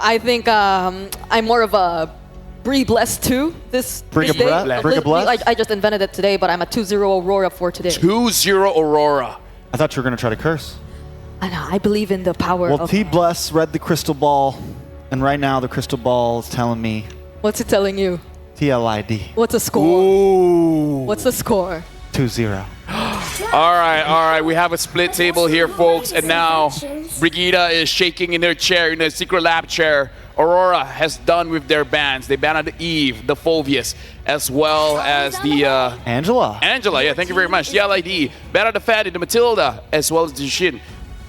I think I'm more of a Bree Bless 2 this day. I just invented it today, but I'm a 2-0 Aurora for today. 2-0 Aurora. I thought you were going to try to curse. I know. I believe in the power of... Well, T-Bless read the crystal ball, and right now the crystal ball is telling me... What's it telling you? TLID. What's the score? Ooh. What's the score? 2-0. All right. We have a split table here, folks. And now Brigida is shaking in their chair, in the secret lab chair. Aurora has done with their bans. They banned the Eve, the Phoveus, as well as the... Angela, yeah, thank you very much. The LID, banned the Fatty, the Matilda, as well as the Shin.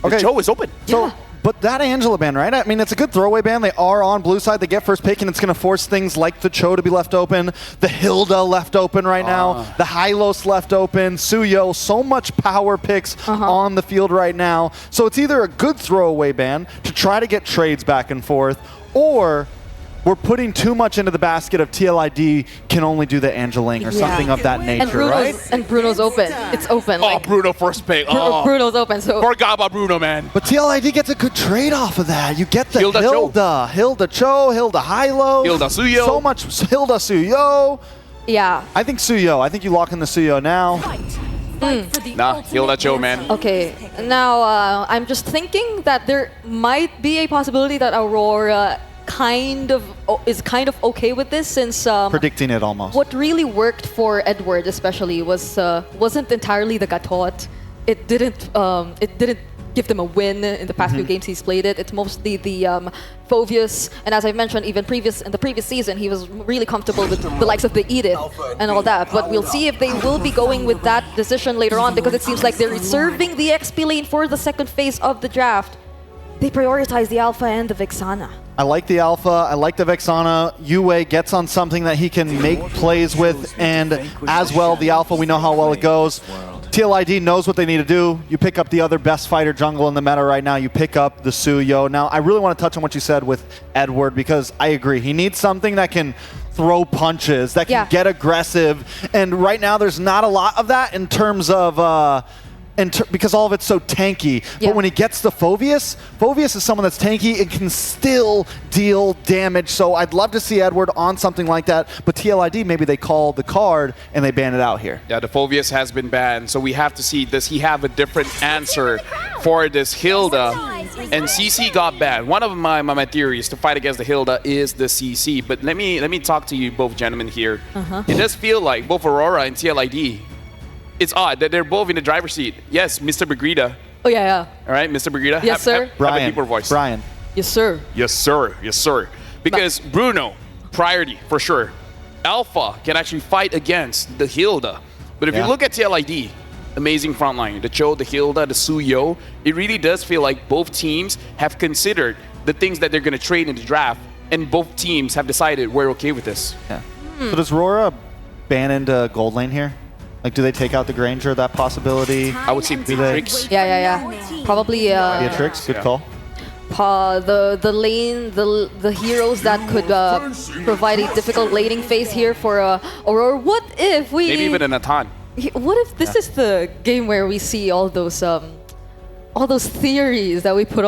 The show is open. So, but that Angela ban, right? I mean, it's a good throwaway ban. They are on blue side. They get first pick, and it's going to force things like the Cho to be left open, the Hilda left open right now, the Hylos left open, Suyo, so much power picks on the field right now. So it's either a good throwaway ban to try to get trades back and forth, or we're putting too much into the basket of TLID can only do the Angeling or something of that nature, right? And Bruno's open. It's open. Oh, like, Bruno first pick. Bruno's open. So forgot about Bruno, man. But TLID gets a good trade off of that. You get the Hilda Cho, Hilda Hylo, Hilda Suyo. So much Hilda Suyo. Yeah. I think Suyo. I think you lock in the Suyo now. Nah, Hilda Cho, man. Okay, now I'm just thinking that there might be a possibility that Aurora is kind of okay with this, since predicting it almost. What really worked for Edward, especially, wasn't entirely the Gatot. It didn't give them a win in the past few games he's played it. It's mostly the Phoveus, and as I mentioned, even in the previous season, he was really comfortable with the likes of the Edith and all that. But we'll see if they will be going with that decision later on, because it seems like they're reserving the XP lane for the second phase of the draft. They prioritize the Alpha and the Vexana. I like the Alpha, I like the Vexana. Yue gets on something that he can make plays with, and as well, the Alpha, we know how well it goes. TLID knows what they need to do. You pick up the other best fighter jungle in the meta right now. You pick up the Suyo. Now, I really want to touch on what you said with Edward, because I agree. He needs something that can throw punches, that can get aggressive. And right now, there's not a lot of that in terms of... because all of it's so tanky. But when he gets the Phoveus is someone that's tanky and can still deal damage. So I'd love to see Edward on something like that. But TLID, maybe they call the card and they ban it out here. Yeah, the Phoveus has been banned. So we have to see, does he have a different answer for this Hilda? And CC got banned. One of my theories to fight against the Hilda is the CC. But let me talk to you both gentlemen here. It does feel like both Aurora and TLID, it's odd that they're both in the driver's seat. Yes, Mr. Brigida. Oh, yeah. All right, Mr. Brigida. Yes, sir. Have a deeper voice. Brian. Yes, sir. Yes, sir. Yes, sir. Because Bruno, priority, for sure. Alpha can actually fight against the Hilda. But if you look at TLID, amazing frontline. The Cho, the Hilda, the Suyo, it really does feel like both teams have considered the things that they're going to trade in the draft, and both teams have decided we're okay with this. Yeah. So does RORA ban into gold lane here? Like, do they take out the Granger, that possibility? I would say Beatrix. Yeah. Probably... Beatrix, good call. The lane, the heroes that could provide a difficult laning phase here for Aurora. What if we... Maybe even a Natan. What if this is the game where we see all those theories that we put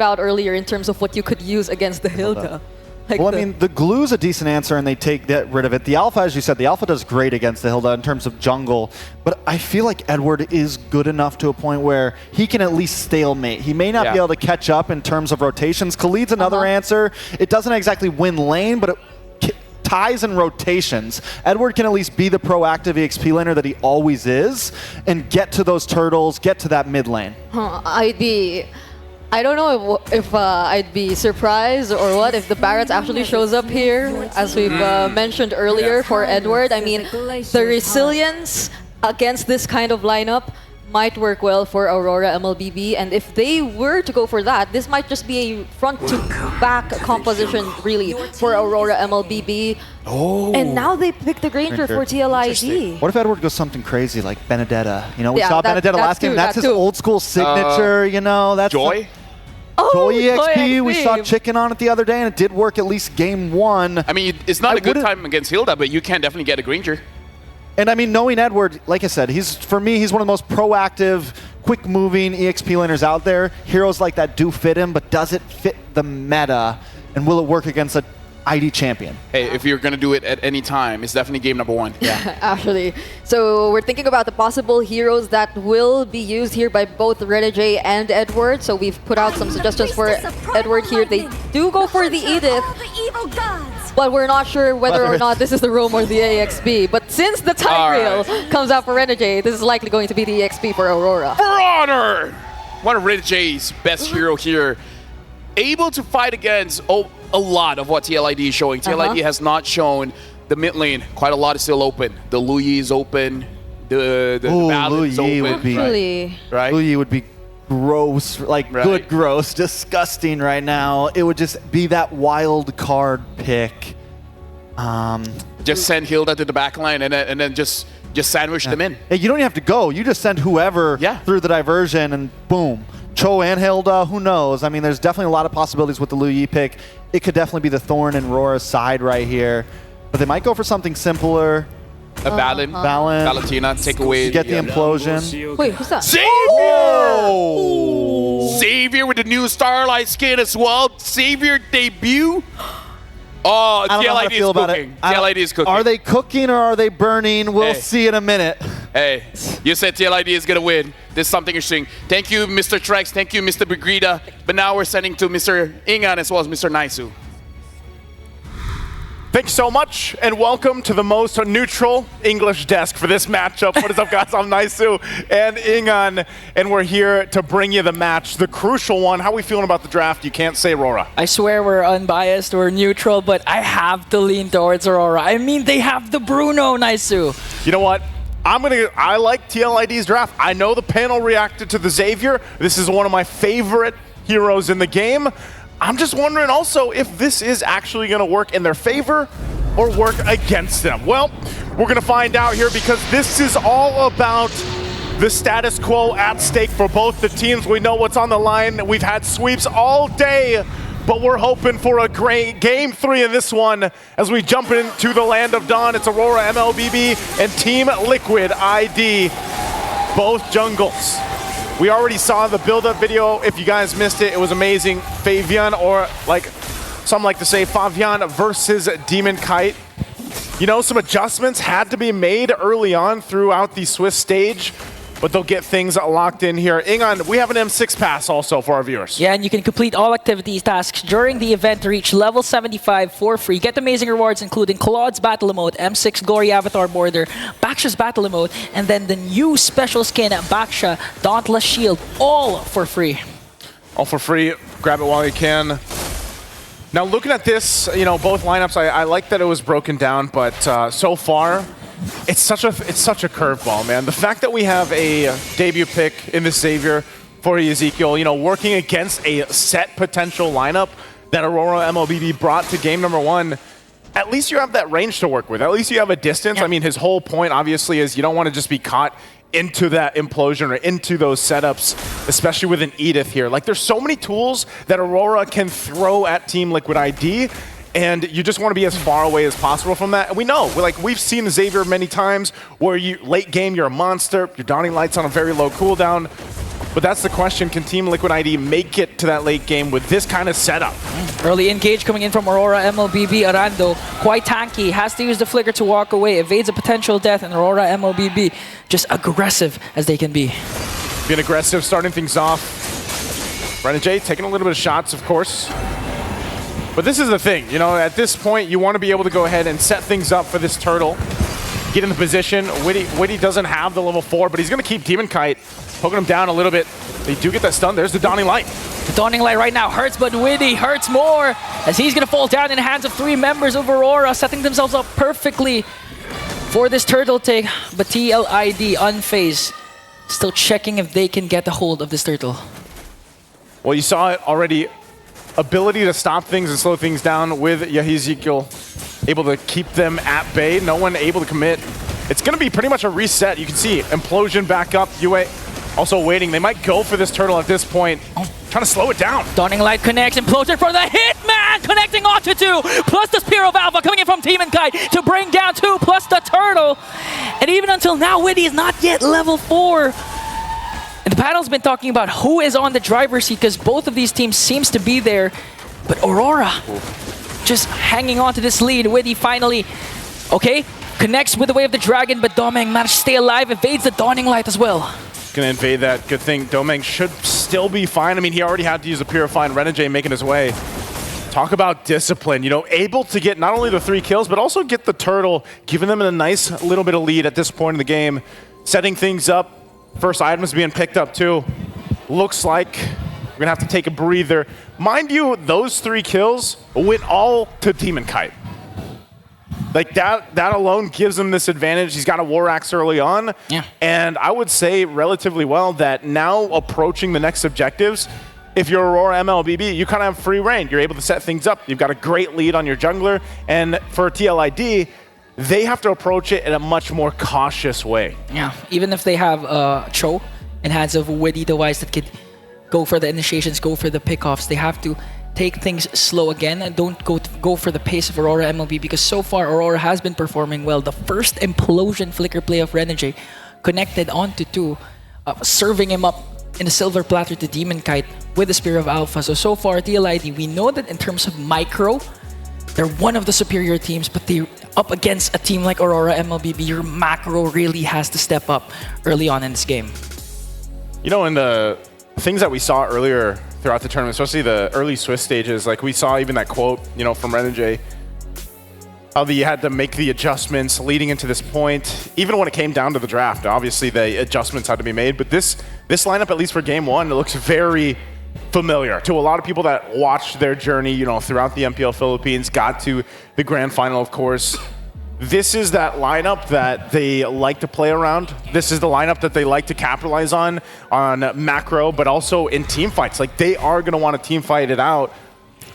out earlier in terms of what you could use against the Hilda? Like well, I mean, the glue's a decent answer, and they get rid of it. The Alpha, as you said, the Alpha does great against the Hilda in terms of jungle, but I feel like Edward is good enough to a point where he can at least stalemate. He may not be able to catch up in terms of rotations. Khalid's another answer. It doesn't exactly win lane, but it ties and rotations. Edward can at least be the proactive EXP laner that he always is, and get to those turtles, get to that mid lane. I don't know if I'd be surprised or what if the Barrett actually shows up here, as we've mentioned earlier for Edward. I mean, the resilience against this kind of lineup might work well for Aurora MLBB, and if they were to go for that, this might just be a front-to-back composition, really, for Aurora MLBB. Oh. And now they pick the Granger for TLID. What if Edward goes something crazy like Benedetta? You know, we saw Benedetta last game. That's his old-school signature, you know. That's Joy? Joy EXP, we saw Chicken on it the other day, and it did work at least game one. I mean, it's not a good time against Hilda, but you can definitely get a Granger. And I mean, knowing Edward, like I said, for me, he's one of the most proactive, quick-moving EXP laners out there. Heroes like that do fit him, but does it fit the meta? and will it work against a ID champion? Hey, if you're going to do it at any time, it's definitely game number 1. Yeah. Actually. So we're thinking about the possible heroes that will be used here by both Renegade and Edward. So we've put out some suggestions for Edward here. They do go for the Edith, but we're not sure whether or not this is the Roam or the EXP. But since the time rail comes out for Renegade, this is likely going to be the EXP for Aurora. For honor! One of Renegade's best hero here. Able to fight against a lot of what TLID is showing. TLID has not shown the mid lane. Quite a lot is still open. The Luyi is open. The Balance is open. Would be, right? Luyi would be gross, like good gross, disgusting right now. It would just be that wild card pick. Just send Hilda to the back line and then just sandwich them in. Hey, you don't even have to go. You just send whoever through the diversion and boom. Cho and Hilda, who knows? I mean, there's definitely a lot of possibilities with the Luyi pick. It could definitely be the thorn in Rora's side right here. But they might go for something simpler. A Valentina, take away. Get the implosion. Wait, who's that? Xavier! Xavier with the new Starlight skin as well. Xavier debut. Oh, TLID is cooking. TLID is cooking. Are they cooking or are they burning? We'll see in a minute. Hey, you said TLID is going to win. This is something interesting. Thank you, Mr. Trex. Thank you, Mr. Brigida. But now we're sending to Mr. Ingan as well as Mr. Naisu. Thanks so much, and welcome to the most neutral English desk for this matchup. What is up, guys? I'm Naisu and Ingan, and we're here to bring you the match, the crucial one. How are we feeling about the draft? You can't say Rora. I swear we're unbiased, we're neutral, but I have to lean towards Aurora. I mean, they have the Bruno, Naisu. You know what? I like TLID's draft. I know the panel reacted to the Xavier. This is one of my favorite heroes in the game. I'm just wondering also if this is actually going to work in their favor or work against them. Well, we're going to find out here because this is all about the status quo at stake for both the teams. We know what's on the line. We've had sweeps all day, but we're hoping for a great Game 3 in this one as we jump into the land of Dawn. It's Aurora, MLBB, and Team Liquid ID, both jungles. We already saw the build-up video. If you guys missed it, it was amazing. Favian, or like some like to say, Favian versus Demon Kite. You know, some adjustments had to be made early on throughout the Swiss stage, but they'll get things locked in here. Ingan, we have an M6 pass also for our viewers. Yeah, and you can complete all activities tasks during the event to reach level 75 for free. Get amazing rewards including Claude's Battle Emote, M6 Glory Avatar Border, Baksha's Battle Emote, and then the new special skin, Baksha Dauntless Shield, all for free. All for free. Grab it while you can. Now looking at this, you know, both lineups, I like that it was broken down, but so far, it's such a curveball, man. The fact that we have a debut pick in the Xavier for Ezekiel, you know, working against a set potential lineup that Aurora MLBB brought to game number 1, at least you have that range to work with. At least you have a distance. Yeah. I mean, his whole point, obviously, is you don't want to just be caught into that implosion or into those setups, especially with an Edith here. Like, there's so many tools that Aurora can throw at Team Liquid ID, and you just want to be as far away as possible from that. And we know, we've seen Xavier many times where you late game, you're a monster, your Dawning Light's on a very low cooldown. But that's the question, can Team Liquid ID make it to that late game with this kind of setup? Early engage coming in from Aurora MLBB. Arando, quite tanky, has to use the flicker to walk away, evades a potential death, and Aurora MLBB just aggressive as they can be. Being aggressive, starting things off. Renegade taking a little bit of shots, of course. But this is the thing, you know, at this point, you want to be able to go ahead and set things up for this turtle. Get in the position. Witty doesn't have the level 4, but he's going to keep Demon Kite, poking him down a little bit. They do get that stun. There's the Dawning Light. The Dawning Light right now hurts, but Witty hurts more as he's going to fall down in the hands of 3 members of Aurora, setting themselves up perfectly for this turtle take. But TLID unfazed, still checking if they can get a hold of this turtle. Well, you saw it already. Ability to stop things and slow things down with Ezekiel, able to keep them at bay. No one able to commit. It's going to be pretty much a reset. You can see Implosion back up. UA also waiting. They might go for this turtle at this point. Trying to slow it down. Dawning Light connects. Implosion for the Hitman, connecting onto 2. Plus the Spear of Alpha coming in from Demon Kite to bring down 2, plus the turtle. And even until now, Witty is not yet level 4. And the panel's been talking about who is on the driver's seat because both of these teams seems to be there But Aurora just hanging on to this lead. Widdy finally, okay, connects with the Way of the Dragon, but Domeng managed to stay alive, evades the Dawning Light as well. Gonna invade that. Good thing Domeng should still be fine. I mean, he already had to use a Purify, and Renegade making his way. Talk about discipline, you know, able to get not only the 3 kills, but also get the turtle, giving them a nice little bit of lead at this point in the game, setting things up. First items being picked up too. Looks like we're gonna have to take a breather. Mind you, those 3 kills went all to Demon Kite. Like that alone gives him this advantage. He's got a War Axe early on. Yeah. And I would say relatively well that now approaching the next objectives, if you're Aurora MLBB, you kind of have free reign. You're able to set things up. You've got a great lead on your jungler. And for TLID, they have to approach it in a much more cautious way. Yeah, even if they have Cho in hands of a witty device that could go for the initiations, go for the pickoffs, they have to take things slow again and don't go for the pace of Aurora MLB, because so far Aurora has been performing well. The first implosion flicker play of Renegade connected onto 2, serving him up in a silver platter to Demon Kite with the Spear of Alpha. So far TLID, we know that in terms of micro, they're one of the superior teams, but they're up against a team like Aurora MLBB. Your macro really has to step up early on in this game. You know, in the things that we saw earlier throughout the tournament, especially the early Swiss stages, like we saw even that quote, you know, from Renegade, how you had to make the adjustments leading into this point. Even when it came down to the draft, obviously the adjustments had to be made, but this lineup, at least for game 1, it looks very familiar to a lot of people that watched their journey, you know, throughout the MPL Philippines, got to the grand final, of course. This is that lineup that they like to play around. This is the lineup that they like to capitalize on macro, but also in team fights. Like, they are going to want to team fight it out.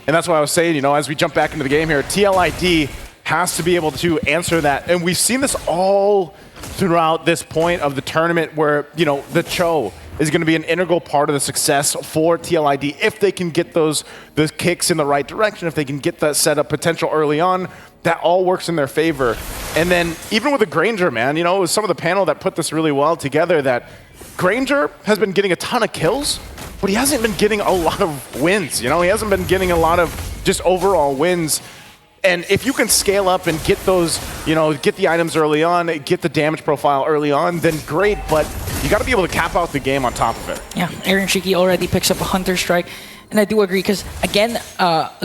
And that's why I was saying, you know, as we jump back into the game here, TLID has to be able to answer that. And we've seen this all throughout this point of the tournament where, you know, the Cho is going to be an integral part of the success for TLID if they can get those kicks in the right direction, if they can get that setup potential early on. That all works in their favor. And then even with the Granger, man, you know, it was some of the panel that put this really well together, that Granger has been getting a ton of kills, but he hasn't been getting a lot of wins. You know, he hasn't been getting a lot of just overall wins. And if you can scale up and get those, you know, get the items early on, get the damage profile early on, then great, but you got to be able to cap out the game on top of it. Yeah, Aaron Shiki already picks up a Hunter Strike. And I do agree, because again,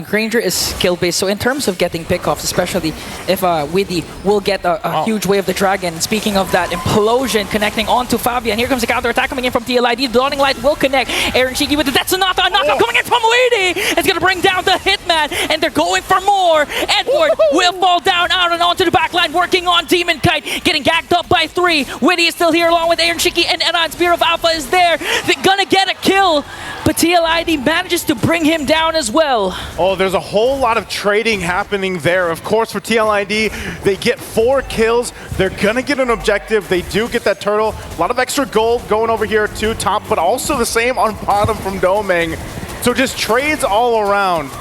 Granger is skill-based. So in terms of getting pickoffs, especially if Widdy will get a huge Way of the Dragon. Speaking of that, implosion connecting onto Fabian. Here comes the counter-attack coming in from TLID. Dawning Light will connect. Aaron Shiki with the Death Sonata. A knockout coming in from Widdy. It's going to bring down the Hitman, and they're going for more. Edward will fall down out and onto the backline, working on Demon Kite, getting gagged up by 3. Widdy is still here along with Aaron Shiki, and Eran. Spear of Alpha is there. They're going to get a kill, but TLID manages to bring him down as well. Oh, there's a whole lot of trading happening there. Of course, for TLID, they get 4 kills. They're gonna get an objective. They do get that turtle. A lot of extra gold going over here to top, but also the same on bottom from Domeng. So just trades all around.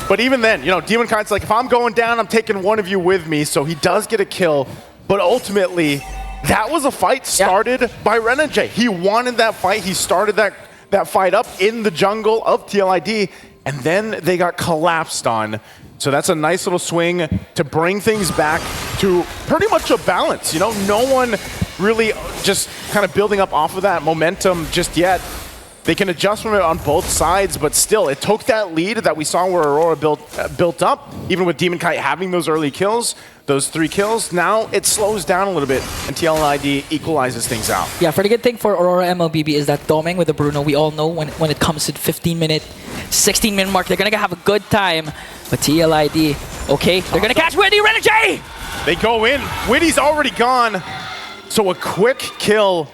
But even then, you know, Demon Kite's like, if I'm going down, I'm taking one of you with me. So he does get a kill. But ultimately, that was a fight started by Renegade. He wanted that fight. He started that fight up in the jungle of TLID, and then they got collapsed on. So that's a nice little swing to bring things back to pretty much a balance. You know, no one really just kind of building up off of that momentum just yet. They can adjust from it on both sides, but still, it took that lead that we saw where Aurora built up, even with Demon Kite having those early kills, those 3 kills. Now it slows down a little bit, and TLID equalizes things out. Yeah, for the good thing for Aurora MLBB is that Domeng with the Bruno, we all know when it comes to the 15-minute, 16-minute mark, they're going to have a good time. But TLID, okay, they're going to catch Widdy. Renegade! They go in. Widdy's already gone. So a quick kill.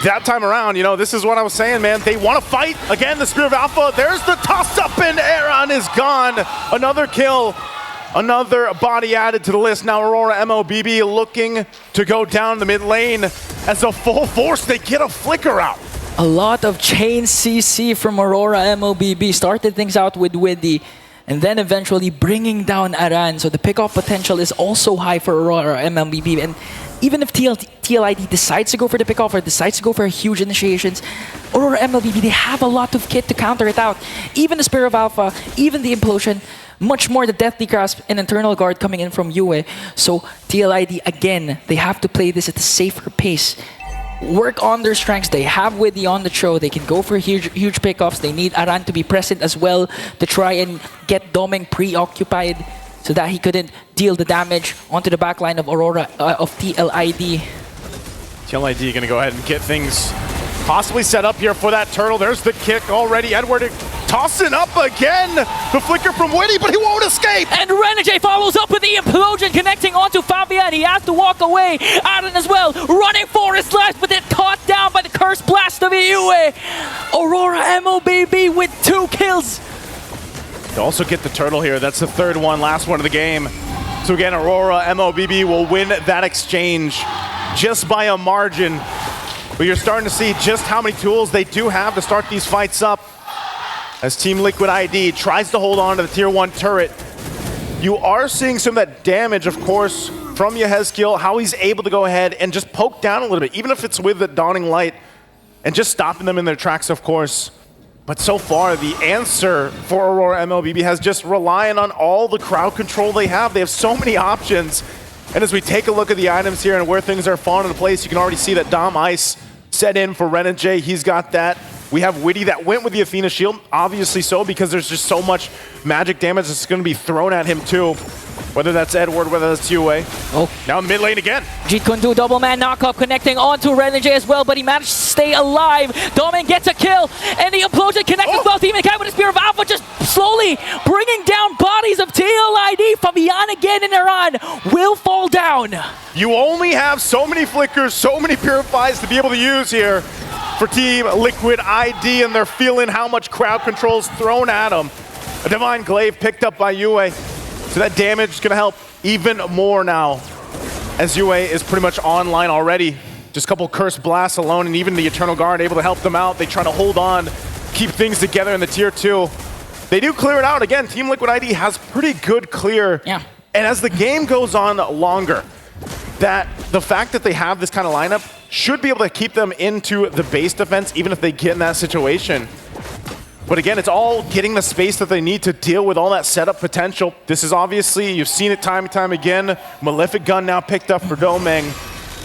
That time around, you know, this is what I was saying, man. They want to fight. Again, the Spear of Alpha. There's the toss-up, and Aaron is gone. Another kill. Another body added to the list. Now Aurora MLBB looking to go down the mid lane as a full force. They get a flicker out. A lot of chain CC from Aurora MLBB. Started things out with Widdy, and then eventually bringing down Aran. So the pickoff potential is also high for Aurora MLBB. And even if TLID decides to go for the pickoff or decides to go for huge initiations, Aurora MLBB, they have a lot of kit to counter it out. Even the Spear of Alpha, even the Implosion, much more the Deathly Grasp and Internal Guard coming in from Yue. So TLID, again, they have to play this at a safer pace. Work on their strengths. They have Witty on the show. They can go for huge pickoffs. They need Aran to be present as well to try and get Doming preoccupied so that he couldn't deal the damage onto the backline of Aurora, of TLID. TLID gonna go ahead and get things possibly set up here for that turtle. There's the kick already. Edward tossing up again. The flicker from Witty, but he won't escape. And Renegade follows up with the Implosion connecting onto Fabian. He has to walk away. Aran as well, running for his life, but then caught down by the Curse Blast of Yue. Aurora MLBB with 2 kills. They also get the turtle here. That's the third one, last one of the game. So again, Aurora MLBB will win that exchange just by a margin. But you're starting to see just how many tools they do have to start these fights up. As Team Liquid ID tries to hold on to the Tier 1 turret. You are seeing some of that damage, of course, from Yehezkiel, how he's able to go ahead and just poke down a little bit, even if it's with the Dawning Light, and just stopping them in their tracks, of course. But so far, the answer for Aurora MLBB has just relying on all the crowd control they have. They have so many options. And as we take a look at the items here and where things are falling into place, you can already see that Dom Ice set in for Renegade. He's got that. We have Witty that went with the Athena shield, obviously so, because there's just so much magic damage that's going to be thrown at him too. Whether that's Edward, whether that's Yue. Oh. Now mid lane again. Jeet Kune Do double man knockup connecting onto Renegade as well, but he managed to stay alive. Domin gets a kill, and the Implosion connects as well. Demon Kai with the Spear of Alpha just slowly bringing down bodies of TLID. Fabian again in Iran will fall down. You only have so many flickers, so many purifies to be able to use here for Team Liquid ID, and they're feeling how much crowd control is thrown at them. A Divine Glaive picked up by Yue. So that damage is going to help even more now, as Yue is pretty much online already. Just a couple Curse Blasts alone, and even the Eternal Guard able to help them out. They try to hold on, keep things together in the Tier 2. They do clear it out. Again, Team Liquid ID has pretty good clear. Yeah. And as the game goes on longer, that the fact that they have this kind of lineup should be able to keep them into the base defense, even if they get in that situation. But again, it's all getting the space that they need to deal with all that setup potential. This is obviously, you've seen it time and time again. Malefic Gun now picked up for Doming.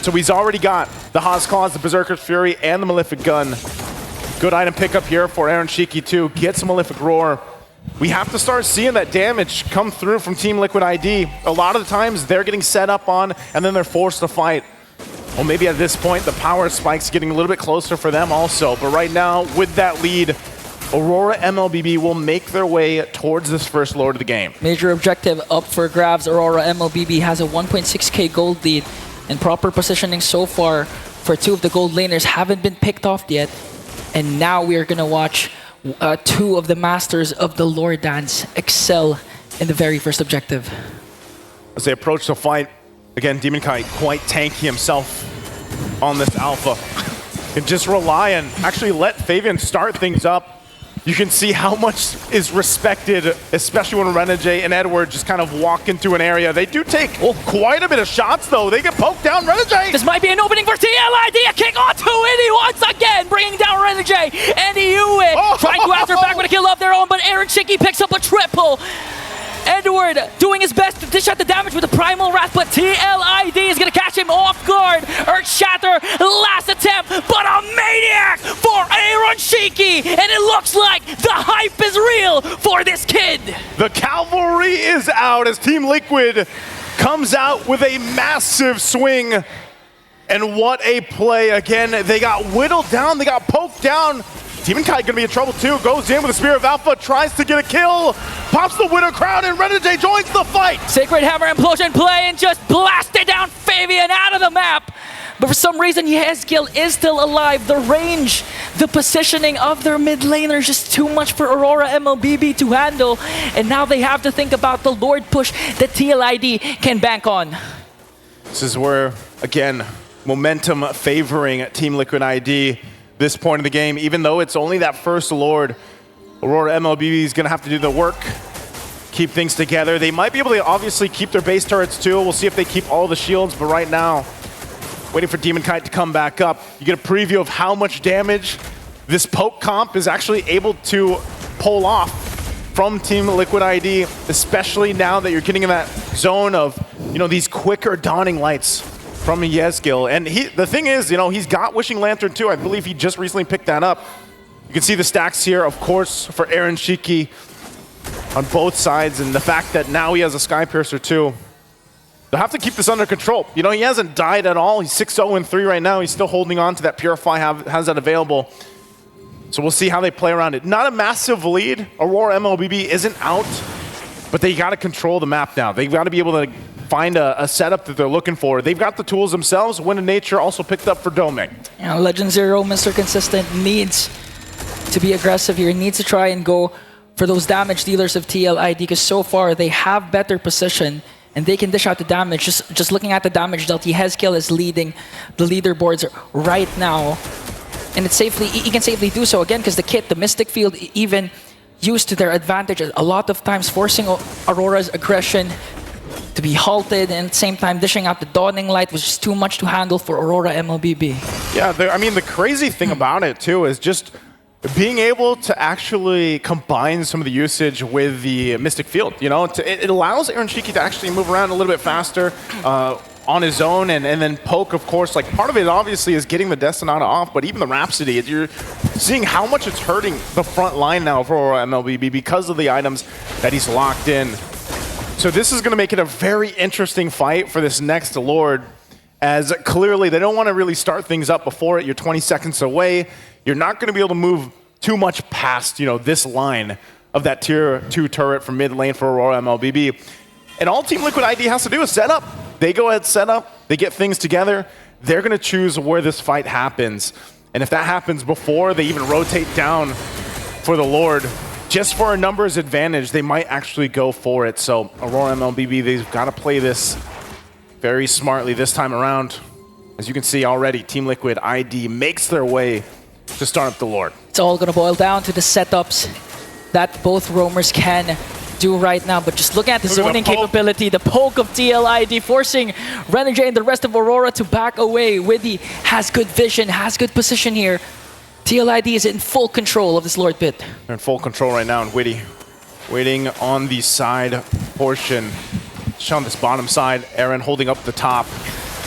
So he's already got the Haas Claws, the Berserker's Fury, and the Malefic Gun. Good item pickup here for Aaron Shiki too. Gets a Malefic Roar. We have to start seeing that damage come through from Team Liquid ID. A lot of the times they're getting set up on, and then they're forced to fight. Well, maybe at this point, the power spike's getting a little bit closer for them also. But right now, with that lead, Aurora MLBB will make their way towards this first lord of the game. Major objective up for grabs. Aurora MLBB has a 1.6k gold lead, and proper positioning so far for 2 of the gold laners haven't been picked off yet. And now we are going to watch 2 of the masters of the lore dance excel in the very first objective. As they approach the fight, again, Demon Kai quite tanky himself on this alpha. And just rely on, actually let Fabian start things up. You can see how much is respected, especially when Renegade and Edward just kind of walk into an area. They do take quite a bit of shots, though. They get poked down. Renegade! This might be an opening for TLID. A kick onto Witty once again, bringing down Renegade. And Yue trying to answer back with a kill of their own, but Aaron Shiki picks up a triple. Edward doing his best to dish out the damage with the Primal Wrath, but TLID is going to catch him off guard. Earth Shatter, last attempt, but a maniac for Aaron Shiki, and it looks like the hype is real for this kid. The cavalry is out as Team Liquid comes out with a massive swing. And what a play. Again, they got whittled down, they got poked down. Demon Kai gonna be in trouble too. Goes in with the Spear of Alpha, tries to get a kill, pops the Widow Crown, and Renegade joins the fight. Sacred Hammer Implosion play and just blasted down Fabian out of the map. But for some reason, Yehezkiel is still alive. The range, the positioning of their mid laner is just too much for Aurora MLBB to handle. And now they have to think about the Lord push that TLID can bank on. This is where, again, momentum favoring Team Liquid ID. This point of the game, even though it's only that first Lord, Aurora MLBB is going to have to do the work, keep things together. They might be able to obviously keep their base turrets too. We'll see if they keep all the shields, but right now, waiting for Demon Kite to come back up. You get a preview of how much damage this poke comp is actually able to pull off from Team Liquid ID, especially now that you're getting in that zone of, these quicker dawning lights from Yezgil. And the thing is, he's got Wishing Lantern too. I believe he just recently picked that up. You can see the stacks here, of course, for Aaron Shiki on both sides, and the fact that now he has a Sky Piercer too. They'll have to keep this under control. He hasn't died at all. He's 6-0-3 right now. He's still holding on to that Purify, has that available. So we'll see how they play around it. Not a massive lead. Aurora MLBB isn't out, but they got to control the map now. They've got to be able to find a setup that they're looking for. They've got the tools themselves. Wind of Nature also picked up for Doming. Yeah, Legend Zero, Mr. Consistent, needs to be aggressive here. Needs to try and go for those damage dealers of TLID, because so far they have better position and they can dish out the damage. Just looking at the damage dealt, Yezgil is leading the leaderboards right now. And he can safely do so again, because the kit, the Mystic Field, even used to their advantage a lot of times, forcing Aurora's aggression to be halted, and at the same time dishing out the Dawning Light was just too much to handle for Aurora MLBB. Yeah, the crazy thing about it too is just being able to actually combine some of the usage with the Mystic Field. It allows Aaron Shiki to actually move around a little bit faster on his own, and then poke, of course. Like, part of it obviously is getting the Destinata off, but even the Rhapsody, you're seeing how much it's hurting the front line now for Aurora MLBB because of the items that he's locked in. So this is going to make it a very interesting fight for this next Lord, as clearly they don't want to really start things up before it. You're 20 seconds away. You're not going to be able to move too much past, this line of that tier 2 turret from mid lane for Aurora MLBB. And all Team Liquid ID has to do is set up. They go ahead, set up, they get things together. They're going to choose where this fight happens. And if that happens before they even rotate down for the Lord, just for a numbers advantage, they might actually go for it. So Aurora MLBB, they've got to play this very smartly this time around. As you can see already, Team Liquid ID makes their way to start up the Lord. It's all going to boil down to the setups that both roamers can do right now, but just look at the zoning capability, the poke of TLID, forcing Renegade and the rest of Aurora to back away. Widdy has good vision, has good position here. TLID is in full control of this Lord pit. They're in full control right now, and Widdy waiting on the side portion. Just on this bottom side, Aaron holding up the top.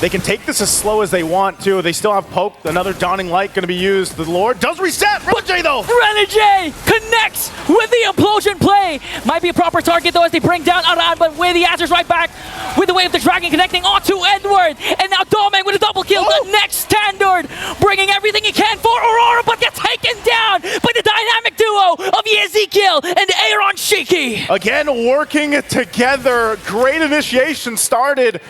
They can take this as slow as they want to. They still have poke. Another Dawning Light going to be used. The Lord does reset. Renegade though. Renegade connects with the implosion play. Might be a proper target though as they bring down Aran, but Widdy answers right back with the Wave of the Dragon connecting onto Edward. And now Domeng with a double kill. The next standard, bringing everything he can for Aurora, but gets taken down by the dynamic duo of Yezgil and Aaron Shiki. Again, working together. Great initiation started,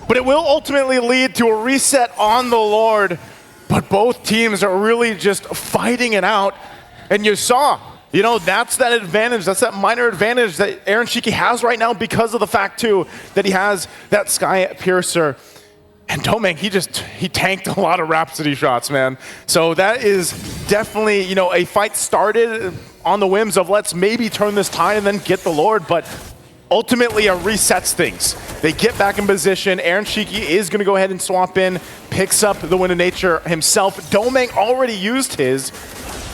but it will ultimately lead to a reset on the Lord. But both teams are really just fighting it out. And you saw, that's that advantage. That's that minor advantage that Aaron Shiki has right now because of the fact, too, that he has that Sky Piercer. And Domeng, he tanked a lot of Rhapsody shots, man. So that is definitely, a fight started on the whims of let's maybe turn this tide and then get the Lord. But ultimately, it resets things. They get back in position. Aaron Shiki is going to go ahead and swap in, picks up the Wind of Nature himself. Domeng already used his.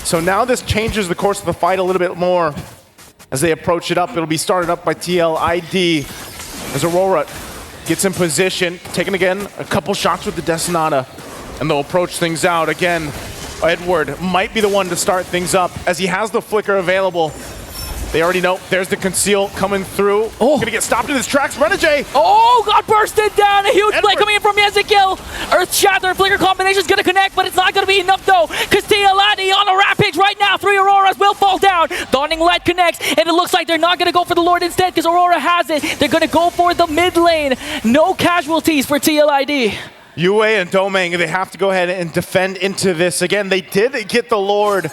So now this changes the course of the fight a little bit more. As they approach it up, it'll be started up by TLID. As Aurora gets in position, taking again a couple shots with the Destinata. And they'll approach things out. Again, Edward might be the one to start things up as he has the Flicker available. They already know. There's the Conceal coming through. Oh. Gonna get stopped in his tracks. Renegade! Oh, got bursted down. A huge Edward. play coming in from Yezgil. Earth Shatter and Flicker combination is gonna connect, but it's not gonna be enough though, because TLID on a rampage right now. 3 Auroras will fall down. Dawning Light connects, and it looks like they're not gonna go for the Lord instead, because Aurora has it. They're gonna go for the mid lane. No casualties for TLID. Yue and Domeng, they have to go ahead and defend into this. Again, they did get the Lord,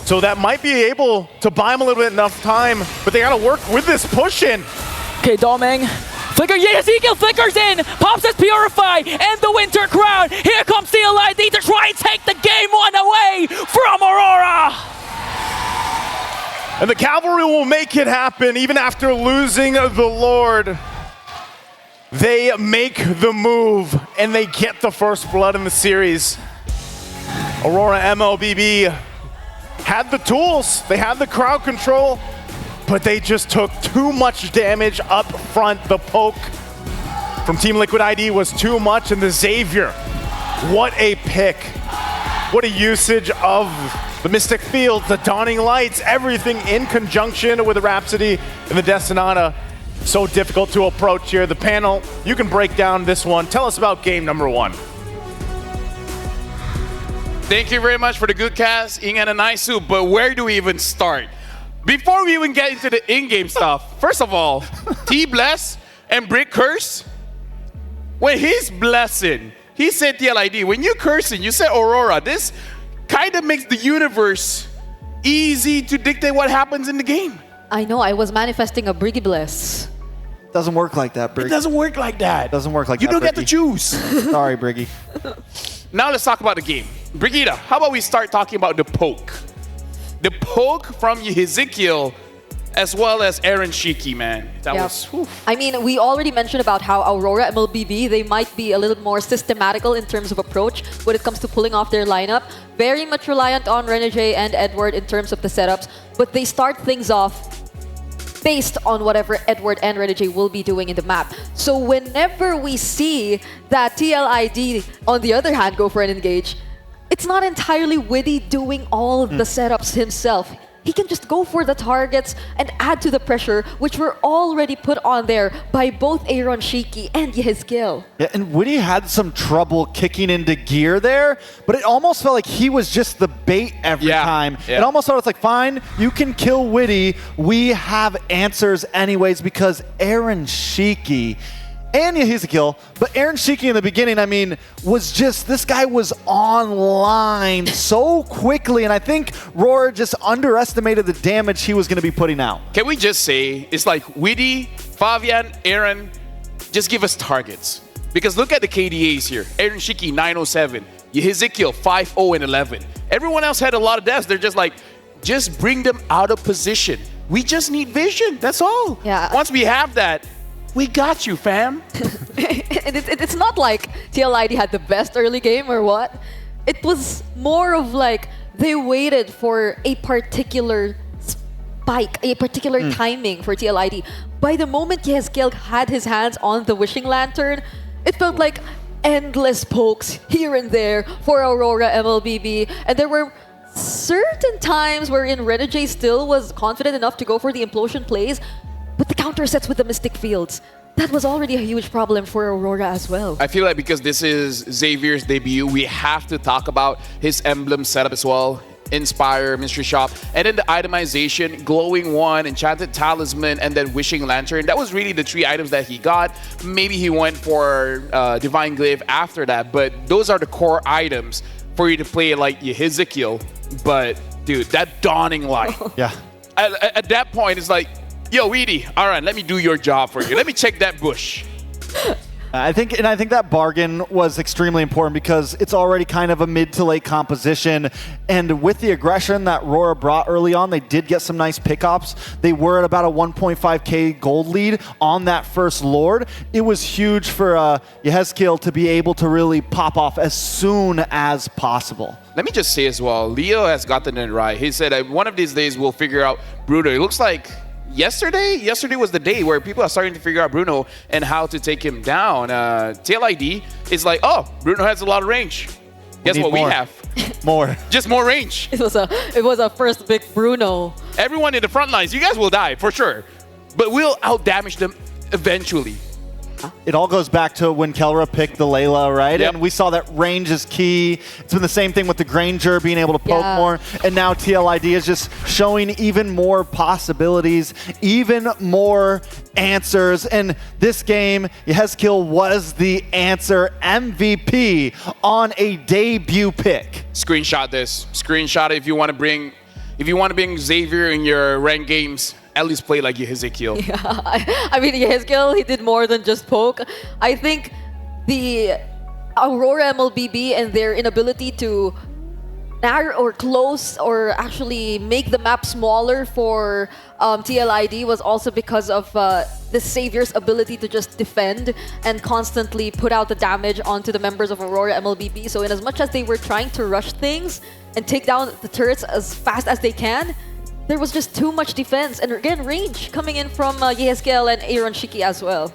so that might be able to buy him a little bit enough time, but they gotta work with this push in. Okay, Domeng. Flicker, Yezgil flickers in, pops his Purify, and the Winter Crown. Here comes TLID to try and take the game 1 away from Aurora. And the Cavalry will make it happen even after losing the Lord. They make the move, and they get the first blood in the series. Aurora MLBB had the tools, they had the crowd control, but they just took too much damage up front. The poke from Team Liquid ID was too much, and the Xavier, what a pick. What a usage of the Mystic Field, the Dawning Lights, everything in conjunction with the Rhapsody and the Death Sonata. So difficult to approach here. The panel, you can break down this one. Tell us about game number 1. Thank you very much for the good cast, Ing and Anaisu, but where do we even start? Before we even get into the in-game stuff, first of all, T-Bless and Brick Curse, when he's blessing, he said TLID, when you cursing, you said Aurora. This kind of makes the universe easy to dictate what happens in the game. I know, I was manifesting a Briggy Bless. Doesn't work like that, Brig. It doesn't work like that. Doesn't work like you that, don't get to Briggy. choose. Sorry, Briggy. Now let's talk about the game. Brigitte, how about we start talking about the poke? The poke from Ezekiel as well as Aaron Shiki, man. That was... Whew. I mean, we already mentioned about how Aurora MLBB, they might be a little more systematical in terms of approach when it comes to pulling off their lineup. Very much reliant on Renegade and Edward in terms of the setups, but they start things off based on whatever Edward and Renegade will be doing in the map. So whenever we see that TLID, on the other hand, go for an engage, it's not entirely Witty doing all of the setups himself. He can just go for the targets and add to the pressure, which were already put on there by both Aaron Shiki and Yehezkiel. Yeah, and Witty had some trouble kicking into gear there, but it almost felt like he was just the bait every time. Yeah. It almost felt it's like, fine, you can kill Witty. We have answers anyways because Aaron Shiki and Yehezkiel, but Aaron Shiki in the beginning, I mean, was just, this guy was online so quickly, and I think RORA just underestimated the damage he was going to be putting out. Can we just say, it's like Witty, Fabian, Aaron, just give us targets. Because look at the KDAs here. Aaron Shiki, 907. Yehezkiel, 5-0 and 11. Everyone else had a lot of deaths. They're just like, just bring them out of position. We just need vision, that's all. Yeah. Once we have that, we got you, fam. It's not like TLID had the best early game or what. It was more of like they waited for a particular spike, a particular timing for TLID. By the moment Yehezkiel had his hands on the Wishing Lantern, it felt like endless pokes here and there for Aurora MLBB. And there were certain times wherein Renegade still was confident enough to go for the implosion plays, but the counter sets with the Mystic Fields, that was already a huge problem for Aurora as well. I feel like because this is Xavier's debut, we have to talk about his emblem setup as well. Inspire, Mystery Shop, and then the itemization, Glowing One, Enchanted Talisman, and then Wishing Lantern. That was really the 3 items that he got. Maybe he went for Divine Glaive after that, but those are the core items for you to play like Yehezkiel. But dude, that Dawning Light. Yeah. At that point, it's like, yo, Weedy, all right, let me do your job for you. Let me check that bush. I think that bargain was extremely important because it's already kind of a mid to late composition, and with the aggression that RORA brought early on, they did get some nice pickups. They were at about a 1.5k gold lead on that first Lord. It was huge for Yehezkiel to be able to really pop off as soon as possible. Let me just say as well, Leo has gotten it right. He said, one of these days we'll figure out Bruno. It looks like Yesterday was the day where people are starting to figure out Bruno and how to take him down. TLID is like, oh, Bruno has a lot of range. Guess what we have? More. Just more range. It was a first big Bruno. Everyone in the front lines, you guys will die for sure, but we'll out-damage them eventually. It all goes back to when Kelra picked the Layla, right? Yep. And we saw that range is key. It's been the same thing with the Granger being able to poke more. And now TLID is just showing even more possibilities, even more answers. And this game, Yehezkiel was the answer, MVP on a debut pick. Screenshot this. Screenshot it if you want to bring Xavier in your ranked games. At least play like Yehezkiel. Yeah, I mean, Yehezkiel, he did more than just poke. I think the Aurora MLBB and their inability to narrow or close or actually make the map smaller for TLID was also because of the Savior's ability to just defend and constantly put out the damage onto the members of Aurora MLBB. So in as much as they were trying to rush things and take down the turrets as fast as they can, there was just too much defense. And again, range coming in from Yehezkel and Aaron Shiki as well.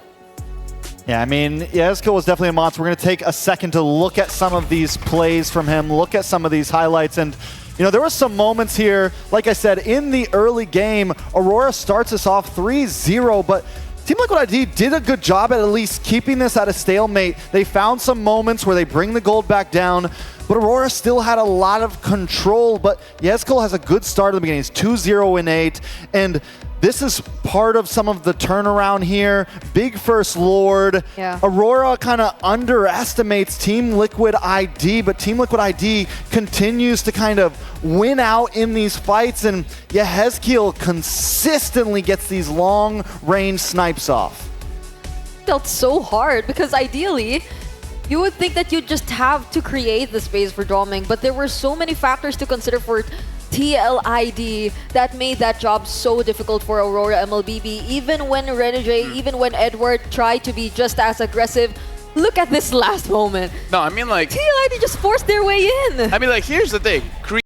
Yeah, I mean, Yehezkel was definitely a monster. We're going to take a second to look at some of these plays from him, look at some of these highlights. And, you know, there were some moments here, like I said, in the early game, Aurora starts us off 3-0, but Team Liquid ID did a good job at least keeping this at a stalemate. They found some moments where they bring the gold back down, but Aurora still had a lot of control. But Yehezkel has a good start at the beginning. It's 2-0 in 8, and this is part of some of the turnaround here. Big first Lord. Yeah. Aurora kind of underestimates Team Liquid ID, but Team Liquid ID continues to kind of win out in these fights, and Yehezkel consistently gets these long-range snipes off. Felt so hard because ideally, you would think that you just have to create the space for Doming, but there were so many factors to consider for TLID that made that job so difficult for Aurora MLBB. Even when Renegade, even when Edward tried to be just as aggressive, look at this last moment. No, I mean like... TLID just forced their way in. I mean like, here's the thing.